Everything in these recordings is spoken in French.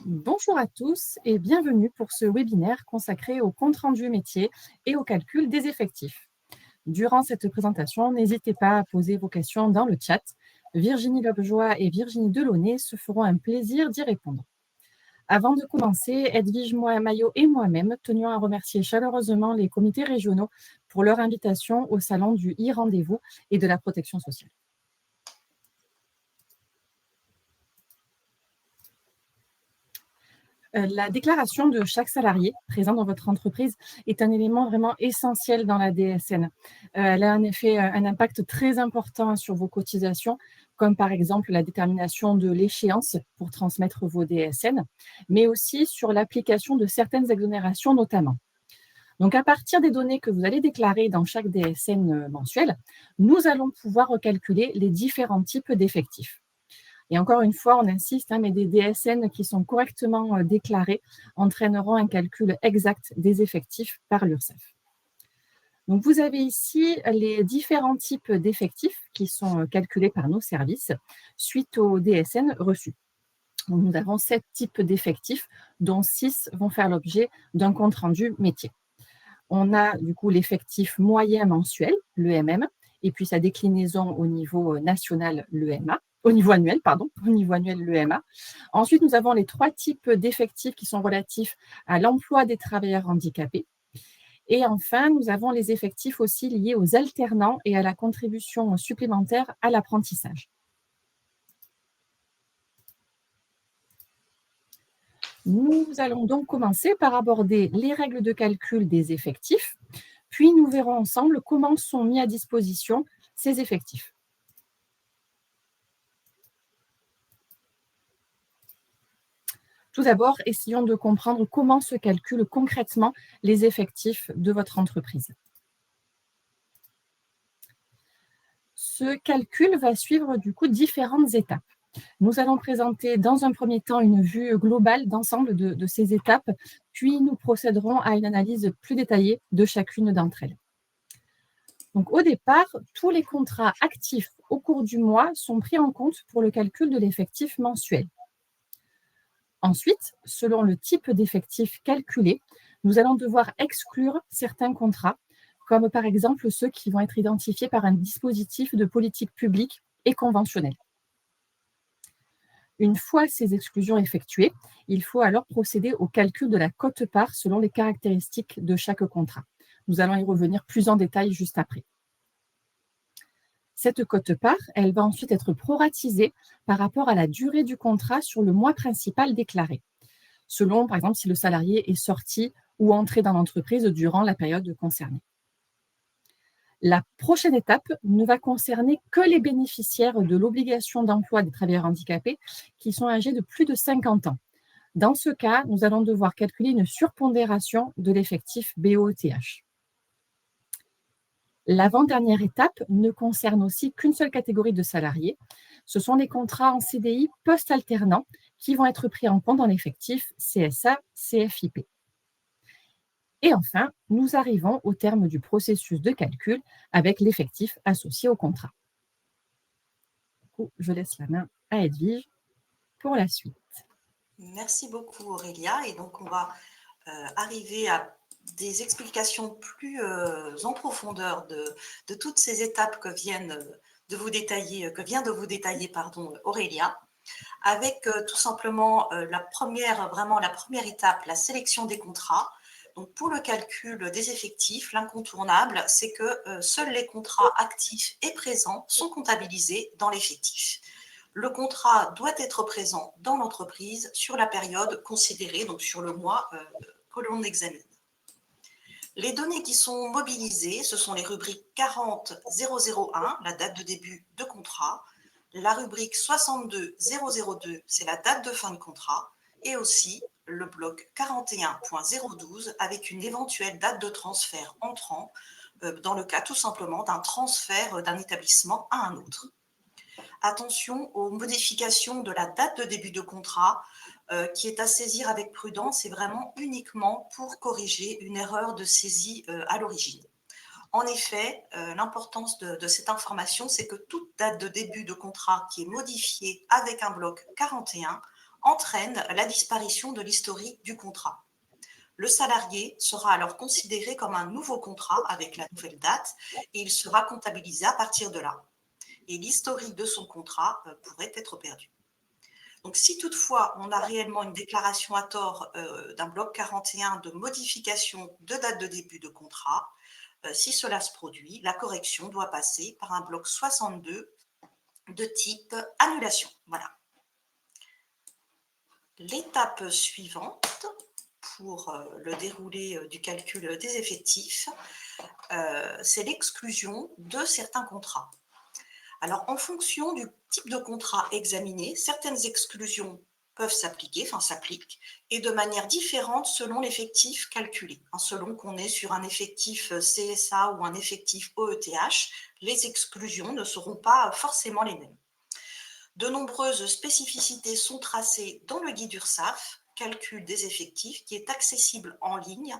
Bonjour à tous et bienvenue pour ce webinaire consacré au compte-rendu métier et au calcul des effectifs. Durant cette présentation, n'hésitez pas à poser vos questions dans le chat. Virginie Lovejoie et Virginie Delaunay se feront un plaisir d'y répondre. Avant de commencer, Edwige Maillot et moi-même tenions à remercier chaleureusement les comités régionaux pour leur invitation au salon du e-rendez-vous et de la protection sociale. La déclaration de chaque salarié présent dans votre entreprise est un élément vraiment essentiel dans la DSN. Elle a en effet un impact très important sur vos cotisations, comme par exemple la détermination de l'échéance pour transmettre vos DSN, mais aussi sur l'application de certaines exonérations notamment. Donc, à partir des données que vous allez déclarer dans chaque DSN mensuel, nous allons pouvoir recalculer les différents types d'effectifs. Et encore une fois, on insiste, mais des DSN qui sont correctement déclarés entraîneront un calcul exact des effectifs par l'URSSAF. Donc, vous avez ici les différents types d'effectifs qui sont calculés par nos services suite aux DSN reçus. Donc, nous avons 7 types d'effectifs, dont 6 vont faire l'objet d'un compte-rendu métier. On a du coup l'effectif moyen mensuel, l'EMM, et puis sa déclinaison au niveau national, l'EMA, au niveau annuel, l'EMA. Ensuite, nous avons les 3 types d'effectifs qui sont relatifs à l'emploi des travailleurs handicapés. Et enfin, nous avons les effectifs aussi liés aux alternants et à la contribution supplémentaire à l'apprentissage. Nous allons donc commencer par aborder les règles de calcul des effectifs, puis nous verrons ensemble comment sont mis à disposition ces effectifs. Tout d'abord, essayons de comprendre comment se calculent concrètement les effectifs de votre entreprise. Ce calcul va suivre du coup différentes étapes. Nous allons présenter dans un premier temps une vue globale d'ensemble de ces étapes, puis nous procéderons à une analyse plus détaillée de chacune d'entre elles. Donc, au départ, tous les contrats actifs au cours du mois sont pris en compte pour le calcul de l'effectif mensuel. Ensuite, selon le type d'effectif calculé, nous allons devoir exclure certains contrats, comme par exemple ceux qui vont être identifiés par un dispositif de politique publique et conventionnel. Une fois ces exclusions effectuées, il faut alors procéder au calcul de la quote-part selon les caractéristiques de chaque contrat. Nous allons y revenir plus en détail juste après. Cette quote-part, elle va ensuite être proratisée par rapport à la durée du contrat sur le mois principal déclaré, selon, par exemple, si le salarié est sorti ou entré dans l'entreprise durant la période concernée. La prochaine étape ne va concerner que les bénéficiaires de l'obligation d'emploi des travailleurs handicapés qui sont âgés de plus de 50 ans. Dans ce cas, nous allons devoir calculer une surpondération de l'effectif BOETH. L'avant-dernière étape ne concerne aussi qu'une seule catégorie de salariés. Ce sont les contrats en CDI post-alternants qui vont être pris en compte dans l'effectif CSA-CFIP. Et enfin, nous arrivons au terme du processus de calcul avec l'effectif associé au contrat. Du coup, je laisse la main à Edwige pour la suite. Merci beaucoup Aurélia. Et donc, on va arriver à des explications plus en profondeur de toutes ces étapes que vient de vous détailler Aurélia, avec tout simplement la première étape, la sélection des contrats. Donc, pour le calcul des effectifs, l'incontournable, c'est que seuls les contrats actifs et présents sont comptabilisés dans l'effectif. Le contrat doit être présent dans l'entreprise sur la période considérée, donc sur le mois que l'on examine. Les données qui sont mobilisées, ce sont les rubriques 40.001, la date de début de contrat, la rubrique 62.002, c'est la date de fin de contrat, et aussi le bloc 41.012 avec une éventuelle date de transfert entrant, dans le cas tout simplement d'un transfert d'un établissement à un autre. Attention aux modifications de la date de début de contrat qui est à saisir avec prudence et vraiment uniquement pour corriger une erreur de saisie à l'origine. En effet, l'importance de cette information, c'est que toute date de début de contrat qui est modifiée avec un bloc 41 entraîne la disparition de l'historique du contrat. Le salarié sera alors considéré comme un nouveau contrat avec la nouvelle date et il sera comptabilisé à partir de là. Et l'historique de son contrat pourrait être perdu. Donc, si toutefois on a réellement une déclaration à tort d'un bloc 41 de modification de date de début de contrat, si cela se produit, la correction doit passer par un bloc 62 de type annulation. Voilà. L'étape suivante pour le déroulé du calcul des effectifs, c'est l'exclusion de certains contrats. Alors, en fonction du type de contrat examiné, certaines exclusions peuvent s'appliquer, enfin s'appliquent, et de manière différente selon l'effectif calculé. Selon qu'on est sur un effectif CSA ou un effectif OETH, les exclusions ne seront pas forcément les mêmes. De nombreuses spécificités sont tracées dans le guide URSSAF, calcul des effectifs, qui est accessible en ligne.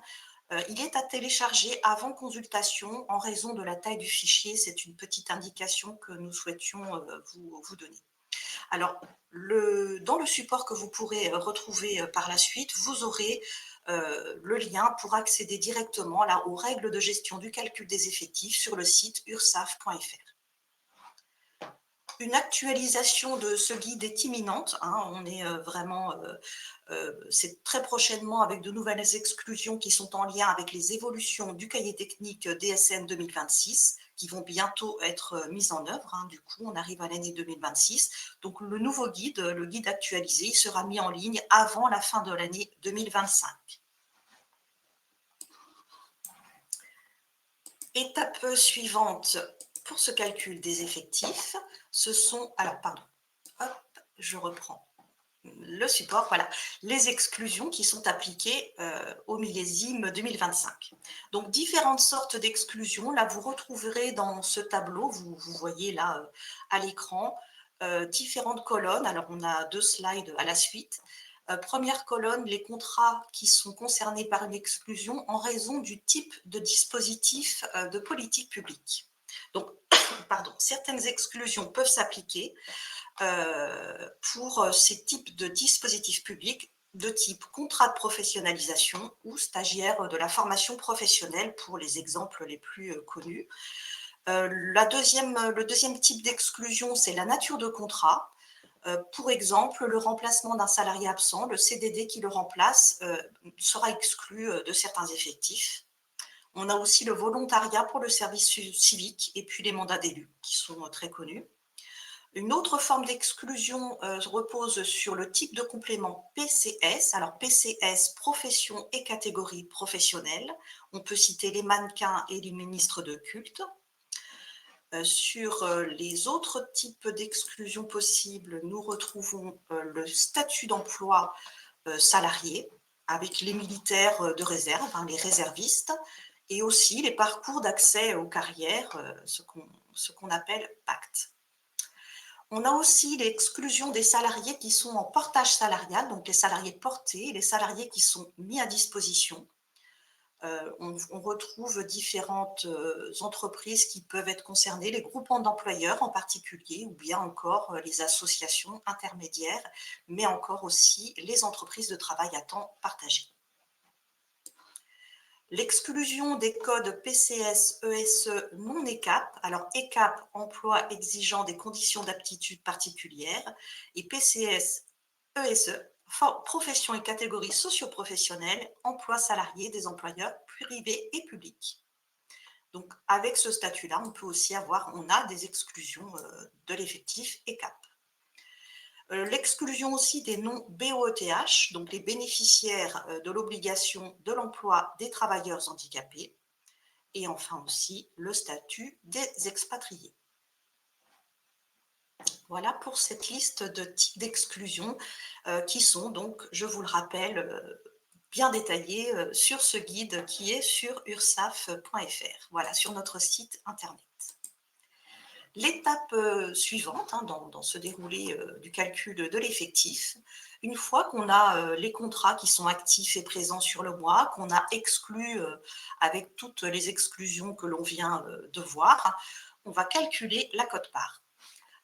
Il est à télécharger avant consultation en raison de la taille du fichier. C'est une petite indication que nous souhaitions vous donner. Alors, dans le support que vous pourrez retrouver par la suite, vous aurez le lien pour accéder directement aux règles de gestion du calcul des effectifs sur le site ursaf.fr. Une actualisation de ce guide est imminente. On est vraiment, c'est très prochainement avec de nouvelles exclusions qui sont en lien avec les évolutions du cahier technique DSN 2026 qui vont bientôt être mises en œuvre. Du coup, on arrive à l'année 2026. Donc, le nouveau guide, le guide actualisé, sera mis en ligne avant la fin de l'année 2025. Étape suivante pour ce calcul des effectifs, ce sont, alors pardon, hop, je reprends le support, voilà, les exclusions qui sont appliquées au millésime 2025. Donc, différentes sortes d'exclusions, là, vous retrouverez dans ce tableau, vous voyez là à l'écran, différentes colonnes. Alors, on a 2 slides à la suite. Première colonne, les contrats qui sont concernés par une exclusion en raison du type de dispositif de politique publique. Donc, pardon, certaines exclusions peuvent s'appliquer pour ces types de dispositifs publics de type contrat de professionnalisation ou stagiaire de la formation professionnelle pour les exemples les plus connus. Le deuxième type d'exclusion, c'est la nature de contrat. Pour exemple, le remplacement d'un salarié absent, le CDD qui le remplace sera exclu de certains effectifs. On a aussi le volontariat pour le service civique et puis les mandats d'élus qui sont très connus. Une autre forme d'exclusion repose sur le type de complément PCS. Alors PCS, profession et catégorie professionnelle. On peut citer les mannequins et les ministres de culte. Sur les autres types d'exclusion possibles, nous retrouvons le statut d'emploi salarié avec les militaires de réserve, les réservistes, et aussi les parcours d'accès aux carrières, ce qu'on appelle pacte. On a aussi l'exclusion des salariés qui sont en portage salarial, donc les salariés portés, les salariés qui sont mis à disposition. On retrouve différentes entreprises qui peuvent être concernées, les groupements d'employeurs en particulier, ou bien encore les associations intermédiaires, mais encore aussi les entreprises de travail à temps partagé. L'exclusion des codes PCS, ESE non ECAP. Alors ECAP, emploi exigeant des conditions d'aptitude particulières, et PCS, ESE, profession et catégories socio-professionnelles, emploi salarié des employeurs privés et publics. Donc avec ce statut-là, on a des exclusions de l'effectif ECAP. L'exclusion aussi des non-BOETH, donc les bénéficiaires de l'obligation de l'emploi des travailleurs handicapés, et enfin aussi le statut des expatriés. Voilà pour cette liste de types d'exclusion qui sont donc, je vous le rappelle, bien détaillées sur ce guide qui est sur ursaf.fr, voilà, sur notre site internet. L'étape suivante dans ce déroulé du calcul de l'effectif, une fois qu'on a les contrats qui sont actifs et présents sur le mois, qu'on a exclu avec toutes les exclusions que l'on vient de voir, on va calculer la quote-part.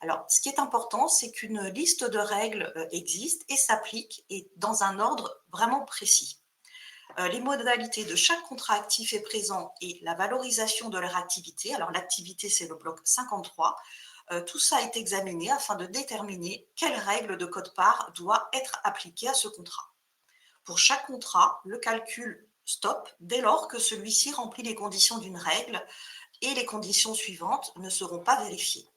Alors, ce qui est important, c'est qu'une liste de règles existe et s'applique et dans un ordre vraiment précis. Les modalités de chaque contrat actif et présent et la valorisation de leur activité. Alors, l'activité, c'est le bloc 53. Tout ça est examiné afin de déterminer quelle règle de quote-part doit être appliquée à ce contrat. Pour chaque contrat, le calcul stop dès lors que celui-ci remplit les conditions d'une règle et les conditions suivantes ne seront pas vérifiées.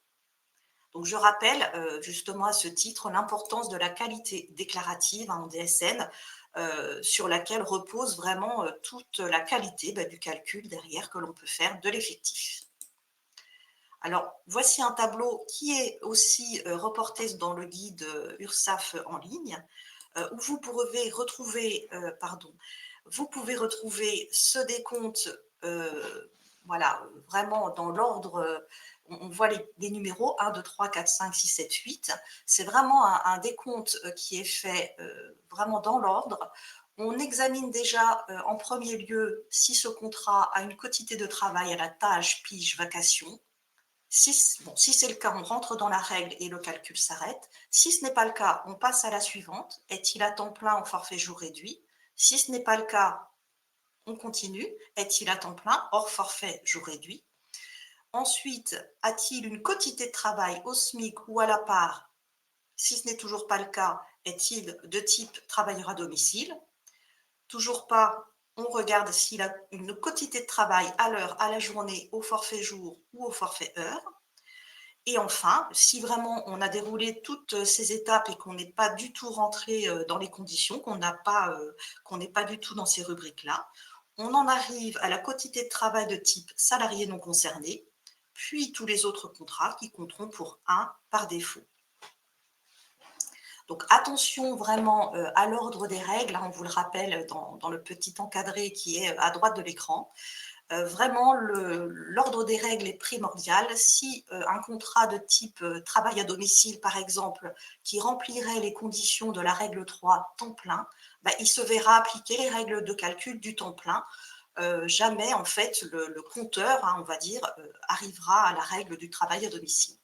Donc, je rappelle justement à ce titre l'importance de la qualité déclarative en DSN sur laquelle repose vraiment toute la qualité du calcul derrière que l'on peut faire de l'effectif. Alors, voici un tableau qui est aussi reporté dans le guide URSSAF en ligne, où vous pouvez retrouver, ce décompte, voilà, vraiment dans l'ordre, on voit les numéros 1, 2, 3, 4, 5, 6, 7, 8. C'est vraiment un décompte qui est fait vraiment dans l'ordre. On examine déjà en premier lieu si ce contrat a une quotité de travail à la tâche, pige, vacation. Si c'est le cas, on rentre dans la règle et le calcul s'arrête. Si ce n'est pas le cas, on passe à la suivante. Est-il à temps plein en forfait jour réduit? Si ce n'est pas le cas, on continue. Est-il à temps plein hors forfait jour réduit? Ensuite, a-t-il une quotité de travail au SMIC ou à la part? Si ce n'est toujours pas le cas, est-il de type travailleur à domicile? Toujours pas, on regarde s'il a une quotité de travail à l'heure, à la journée, au forfait jour ou au forfait heure. Et enfin, si vraiment on a déroulé toutes ces étapes et qu'on n'est pas du tout rentré dans les conditions, qu'on n'est pas du tout dans ces rubriques-là, on en arrive à la quotité de travail de type salarié non concerné, puis tous les autres contrats qui compteront pour 1 par défaut. Donc attention vraiment à l'ordre des règles, hein, on vous le rappelle dans le petit encadré qui est à droite de l'écran. Vraiment, l'ordre des règles est primordial. Si un contrat de type travail à domicile, par exemple, qui remplirait les conditions de la règle 3 temps plein, il se verra appliquer les règles de calcul du temps plein. Jamais, en fait, le compteur, hein, on va dire, arrivera à la règle du travail à domicile.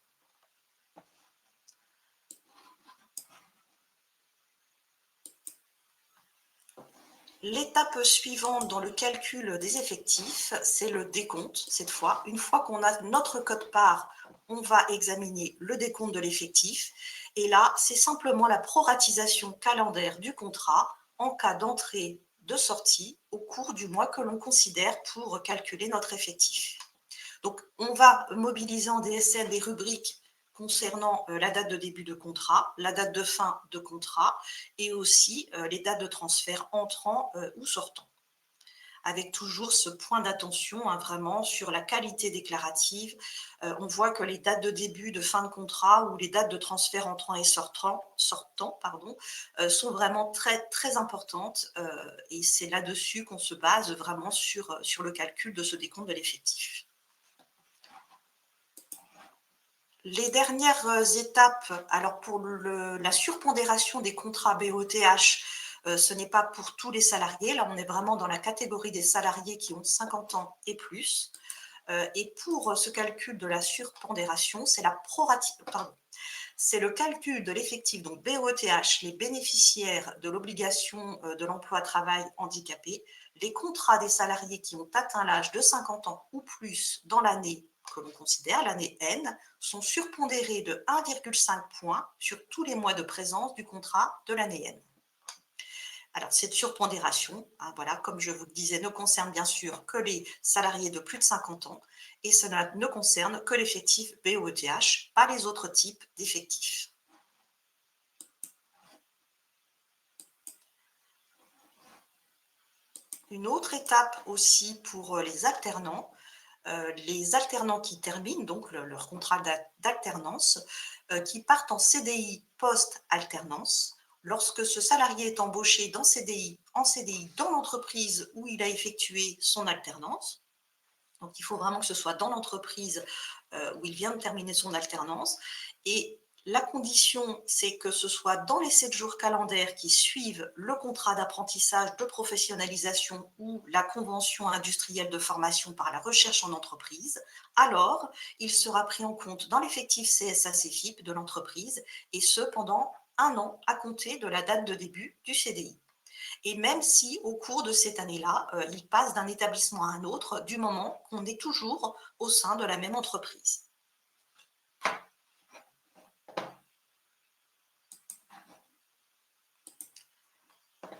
L'étape suivante dans le calcul des effectifs, c'est le décompte, cette fois. Une fois qu'on a notre quote-part, on va examiner le décompte de l'effectif. Et là, c'est simplement la proratisation calendaire du contrat en cas d'entrée, de sortie au cours du mois que l'on considère pour calculer notre effectif. Donc, on va mobiliser en DSN des rubriques concernant la date de début de contrat, la date de fin de contrat et aussi les dates de transfert entrant ou sortant. Avec toujours ce point d'attention vraiment sur la qualité déclarative. On voit que les dates de début, de fin de contrat ou les dates de transfert entrant et sortant sont vraiment très, très importantes et c'est là-dessus qu'on se base vraiment sur le calcul de ce décompte de l'effectif. Les dernières étapes, alors pour la surpondération des contrats BOTH, ce n'est pas pour tous les salariés. Là, on est vraiment dans la catégorie des salariés qui ont 50 ans et plus. Et pour ce calcul de la surpondération, c'est c'est le calcul de l'effectif, donc BOTH, les bénéficiaires de l'obligation de l'emploi-travail handicapé, les contrats des salariés qui ont atteint l'âge de 50 ans ou plus dans l'année que l'on considère, l'année N, sont surpondérés de 1,5 points sur tous les mois de présence du contrat de l'année N. Alors, cette surpondération, hein, voilà, comme je vous le disais, ne concerne bien sûr que les salariés de plus de 50 ans et cela ne concerne que l'effectif BOETH, pas les autres types d'effectifs. Une autre étape aussi pour les alternants qui terminent donc leur contrat d'alternance, qui partent en CDI post-alternance. Lorsque ce salarié est embauché en CDI dans l'entreprise où il a effectué son alternance, donc il faut vraiment que ce soit dans l'entreprise où il vient de terminer son alternance, et La condition, c'est que ce soit dans les 7 jours calendaires qui suivent le contrat d'apprentissage, de professionnalisation ou la convention industrielle de formation par la recherche en entreprise. Alors, il sera pris en compte dans l'effectif CSA-CFIP de l'entreprise, et ce pendant 1 an à compter de la date de début du CDI. Et même si au cours de cette année-là, il passe d'un établissement à un autre, du moment qu'on est toujours au sein de la même entreprise.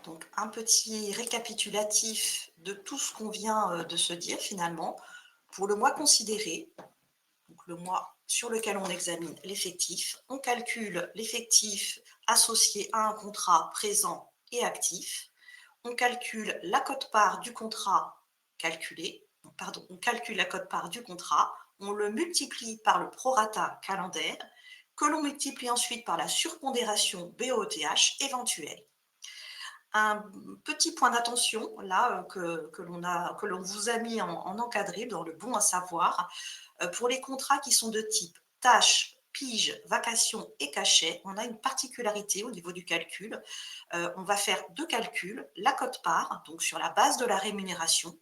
Donc, un petit récapitulatif de tout ce qu'on vient de se dire finalement. Pour le mois considéré, donc le mois sur lequel on examine l'effectif, on calcule l'effectif associé à un contrat présent et actif. On calcule la quote-part du contrat calculé, on calcule la quote-part du contrat, on le multiplie par le prorata calendaire, que l'on multiplie ensuite par la surpondération BOETH éventuelle. Un petit point d'attention là que l'on vous a mis en encadré dans le bon à savoir, pour les contrats qui sont de type tâches, pige, vacations et cachet, on a une particularité au niveau du calcul. On va faire 2 calculs, la quote-part, donc sur la base de la rémunération.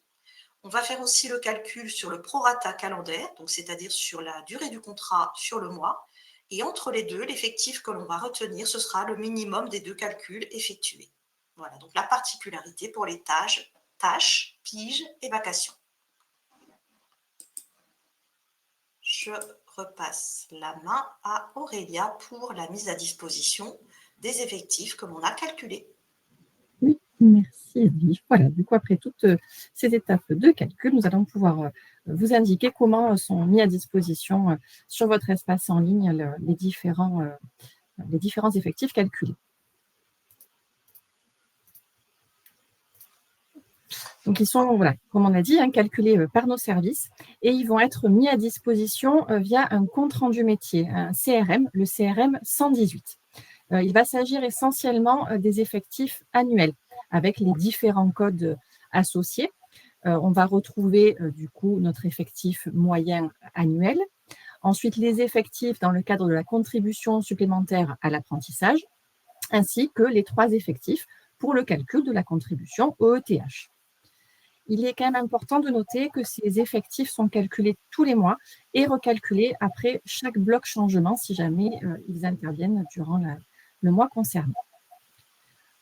On va faire aussi le calcul sur le prorata calendaire, donc c'est-à-dire sur la durée du contrat sur le mois. Et entre les deux, l'effectif que l'on va retenir, ce sera le minimum des 2 calculs effectués. Voilà, donc la particularité pour les tâches, piges et vacations. Je repasse la main à Aurélia pour la mise à disposition des effectifs que l'on a calculés. Oui, merci Edwige. Voilà, du coup, après toutes ces étapes de calcul, nous allons pouvoir vous indiquer comment sont mis à disposition sur votre espace en ligne les différents effectifs calculés. Donc, ils sont, voilà, comme on a dit, calculés par nos services et ils vont être mis à disposition via un compte-rendu métier, un CRM, le CRM 118. Il va s'agir essentiellement des effectifs annuels avec les différents codes associés. On va retrouver du coup notre effectif moyen annuel. Ensuite, les effectifs dans le cadre de la contribution supplémentaire à l'apprentissage, ainsi que les 3 effectifs pour le calcul de la contribution OETH. Il est quand même important de noter que ces effectifs sont calculés tous les mois et recalculés après chaque bloc changement si jamais ils interviennent durant le mois concerné.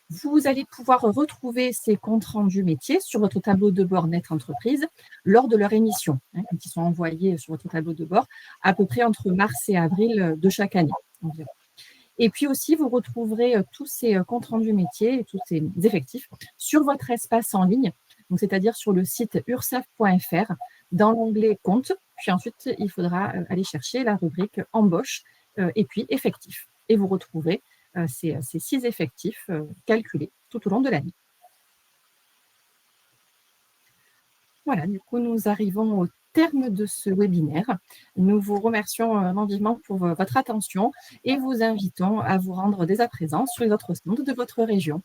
Vous allez pouvoir retrouver ces comptes rendus métiers sur votre tableau de bord Net Entreprise lors de leur émission, quand ils sont envoyés sur votre tableau de bord à peu près entre mars et avril de chaque année environ. Et puis aussi, vous retrouverez tous ces comptes rendus métiers et tous ces effectifs sur votre espace en ligne, donc c'est-à-dire sur le site ursaf.fr dans l'onglet compte. Puis ensuite, il faudra aller chercher la rubrique embauche et puis effectifs. Et vous retrouverez ces 6 effectifs calculés tout au long de l'année. Voilà, du coup, nous arrivons au terme de ce webinaire. Nous vous remercions vivement pour votre attention et vous invitons à vous rendre dès à présent sur les autres stands de votre région.